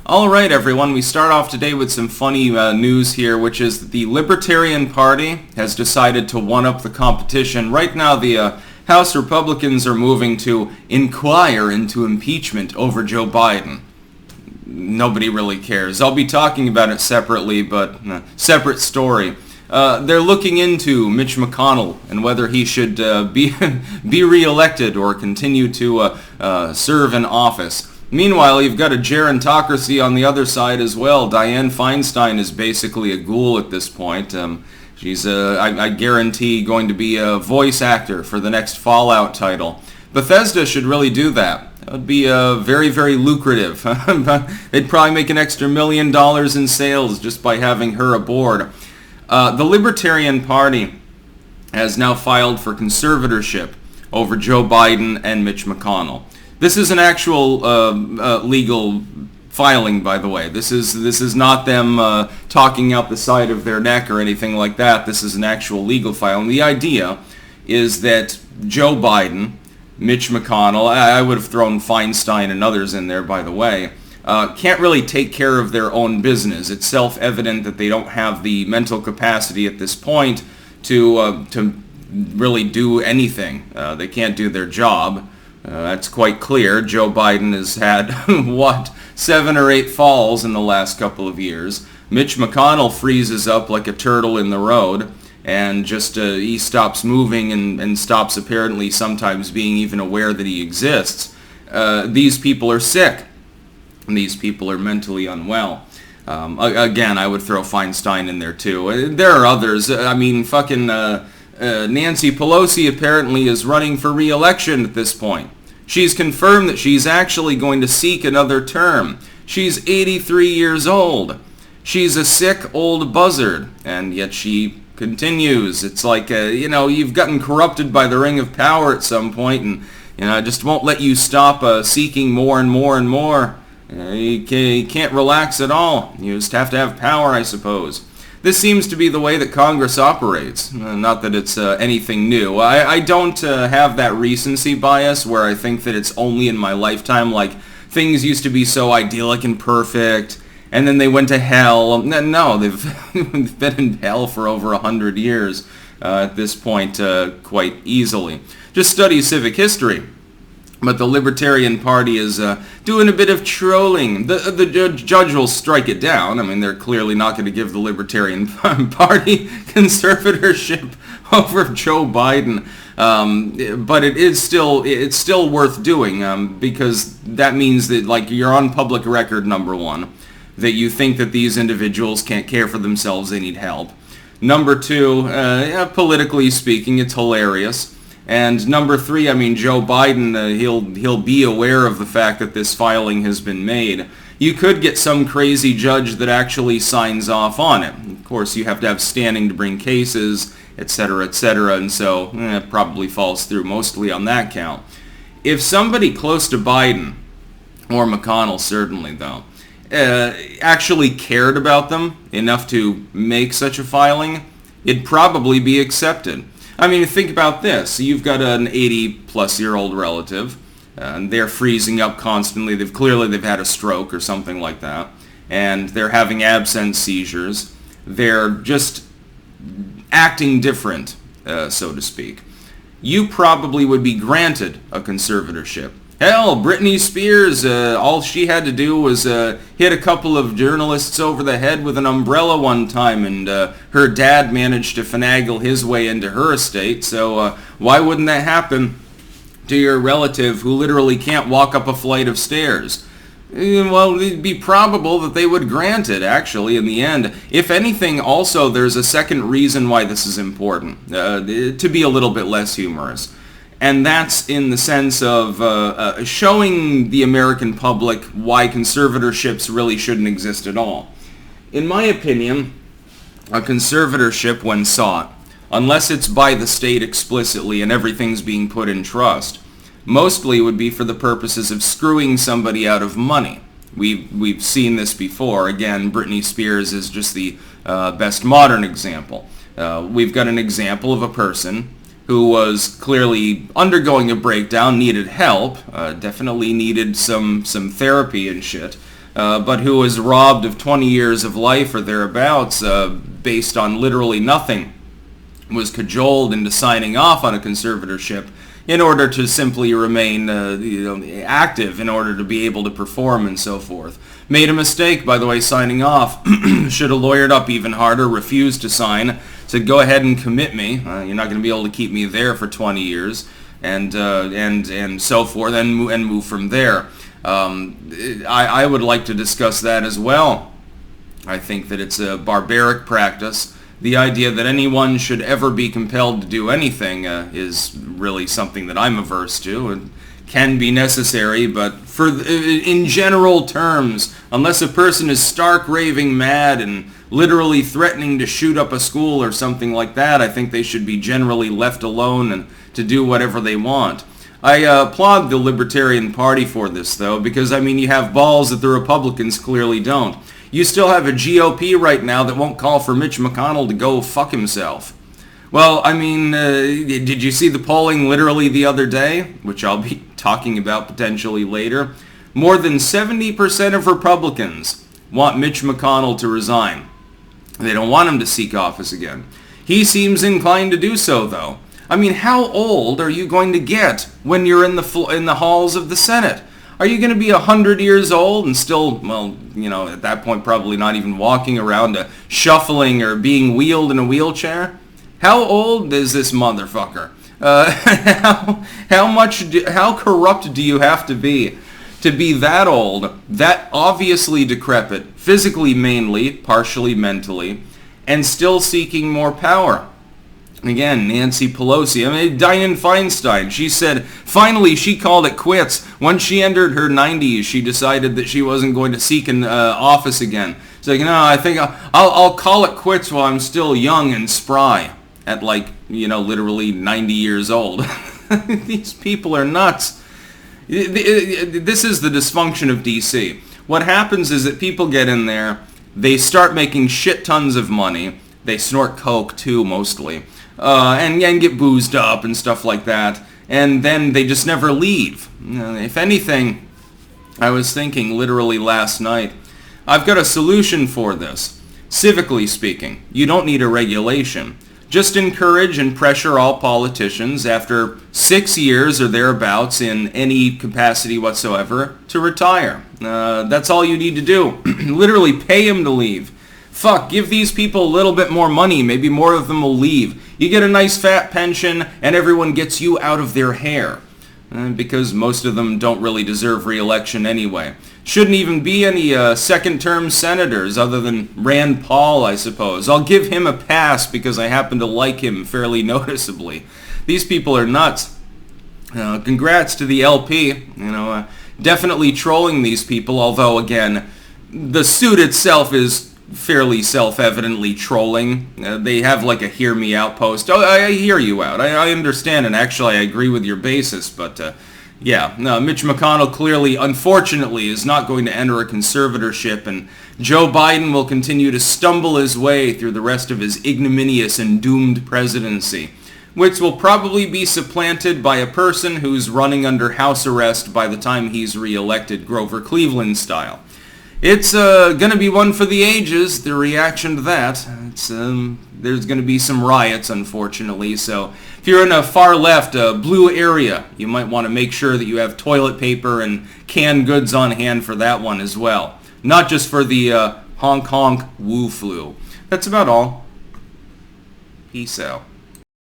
Alright everyone, we start off today with some funny news here, which is that the Libertarian Party has decided to one-up the competition. Right now the House Republicans are moving to inquire into impeachment over Joe Biden. Nobody really cares. I'll be talking about it separately, but separate story. They're looking into Mitch McConnell and whether he should be re-elected or continue to serve in office. Meanwhile, you've got a gerontocracy on the other side as well. Dianne Feinstein is basically a ghoul at this point. She's, I guarantee, going to be a voice actor for the next Fallout title. Bethesda should really do that. That would be very, very lucrative. They'd probably make an extra $1 million in sales just by having her aboard. The Libertarian Party has now filed for conservatorship over Joe Biden and Mitch McConnell. This is an actual legal filing, by the way. This is not them talking out the side of their neck or anything like that. This is an actual legal filing. The idea is that Joe Biden, Mitch McConnell, I would have thrown Feinstein and others in there, by the way, can't really take care of their own business. It's self-evident that they don't have the mental capacity at this point to really do anything. They can't do their job. That's quite clear. Joe Biden has had, 7 or 8 falls in the last couple of years. Mitch McConnell freezes up like a turtle in the road and just he stops moving and stops apparently sometimes being even aware that he exists. These people are sick. These people are mentally unwell. Again, I would throw Feinstein in there too. There are others. I mean, fucking Nancy Pelosi apparently is running for re-election at this point. She's confirmed that she's actually going to seek another term. She's 83 years old. She's a sick old buzzard, and yet she continues. It's like, you've gotten corrupted by the ring of power at some point, and it just won't let you stop seeking more and more and more. You can't relax at all. You just have to have power, I suppose. This seems to be the way that Congress operates. Not that it's anything new. I don't have that recency bias where I think that it's only in my lifetime, like things used to be so idyllic and perfect, and then they went to hell. No, they've been in hell for over 100 years at this point quite easily. Just study civic history. But the Libertarian Party is doing a bit of trolling. The judge will strike it down. I mean, they're clearly not going to give the Libertarian Party conservatorship over Joe Biden. But it's still worth doing because that means that, like, you're on public record, number one, that you think that these individuals can't care for themselves, they need help. Number two, politically speaking, it's hilarious. And number three, I mean, Joe Biden, he'll be aware of the fact that this filing has been made. You could get some crazy judge that actually signs off on it. Of course, you have to have standing to bring cases, etc., and so it probably falls through mostly on that count. If somebody close to Biden, or McConnell certainly though, actually cared about them enough to make such a filing, it'd probably be accepted. I mean, think about this. You've got an 80-plus-year-old relative, and they're freezing up constantly. They've had a stroke or something like that, and they're having absence seizures. They're just acting different, so to speak. You probably would be granted a conservatorship. Hell, Britney Spears, all she had to do was hit a couple of journalists over the head with an umbrella one time, and her dad managed to finagle his way into her estate, so why wouldn't that happen to your relative who literally can't walk up a flight of stairs? Well, it'd be probable that they would grant it, actually, in the end. If anything, also, there's a second reason why this is important, to be a little bit less humorous. And that's in the sense of showing the American public why conservatorships really shouldn't exist at all. In my opinion, a conservatorship, when sought, unless it's by the state explicitly and everything's being put in trust, mostly would be for the purposes of screwing somebody out of money. We've seen this before. Again, Britney Spears is just the best modern example. We've got an example of a person who was clearly undergoing a breakdown, needed help, definitely needed some therapy and shit. but who was robbed of 20 years of life or thereabouts based on literally nothing, was cajoled into signing off on a conservatorship in order to simply remain active, in order to be able to perform and so forth. Made a mistake, by the way, signing off. Should have lawyered up even harder, refused to sign, said go ahead and commit me. You're not going to be able to keep me there for 20 years, and so forth, and move from there. I would like to discuss that as well. I think that it's a barbaric practice. The idea that anyone should ever be compelled to do anything is really something that I'm averse to, and can be necessary, but in general terms, unless a person is stark raving mad and literally threatening to shoot up a school or something like that, I think they should be generally left alone and to do whatever they want. I applaud the Libertarian Party for this, though, because, I mean, you have balls that the Republicans clearly don't. You still have a GOP right now that won't call for Mitch McConnell to go fuck himself. Well, I mean, did you see the polling literally the other day, which I'll be talking about potentially later? More than 70% of Republicans want Mitch McConnell to resign. They don't want him to seek office again. He seems inclined to do so, though. I mean, how old are you going to get when you're in the halls of the Senate? Are you going to be 100 years old and still, well, you know, at that point probably not even walking around shuffling or being wheeled in a wheelchair? How old is this motherfucker? How corrupt do you have to be that old, that obviously decrepit, physically mainly, partially mentally, and still seeking more power? Again, Nancy Pelosi. I mean, Dianne Feinstein, she said, finally she called it quits. Once she entered her 90s, she decided that she wasn't going to seek an office again. It's like, no, I think I'll call it quits while I'm still young and spry at, like, you know, literally 90 years old. These people are nuts. This is the dysfunction of DC. What happens is that people get in there, they start making shit tons of money. They snort coke too, mostly. And get boozed up and stuff like that, and then they just never leave. If anything, I was thinking literally last night, I've got a solution for this. Civically speaking, you don't need a regulation. Just encourage and pressure all politicians after 6 years or thereabouts in any capacity whatsoever to retire. That's all you need to do. Literally pay them to leave. Fuck, give these people a little bit more money, maybe more of them will leave. You get a nice fat pension, and everyone gets you out of their hair. Because most of them don't really deserve re-election anyway. Shouldn't even be any second-term senators other than Rand Paul, I suppose. I'll give him a pass because I happen to like him fairly noticeably. These people are nuts. Congrats to the LP. Definitely trolling these people, although, again, the suit itself is fairly self-evidently trolling. They have like a hear me out post. Oh, I hear you out. I understand, and actually I agree with your basis, but Mitch McConnell clearly, unfortunately, is not going to enter a conservatorship, and Joe Biden will continue to stumble his way through the rest of his ignominious and doomed presidency, which will probably be supplanted by a person who's running under house arrest by the time he's re-elected, Grover Cleveland style. It's going to be one for the ages, the reaction to that. There's going to be some riots, unfortunately, so if you're in a far left, blue area, you might want to make sure that you have toilet paper and canned goods on hand for that one as well. Not just for the honk honk woo flu. That's about all. Peace out.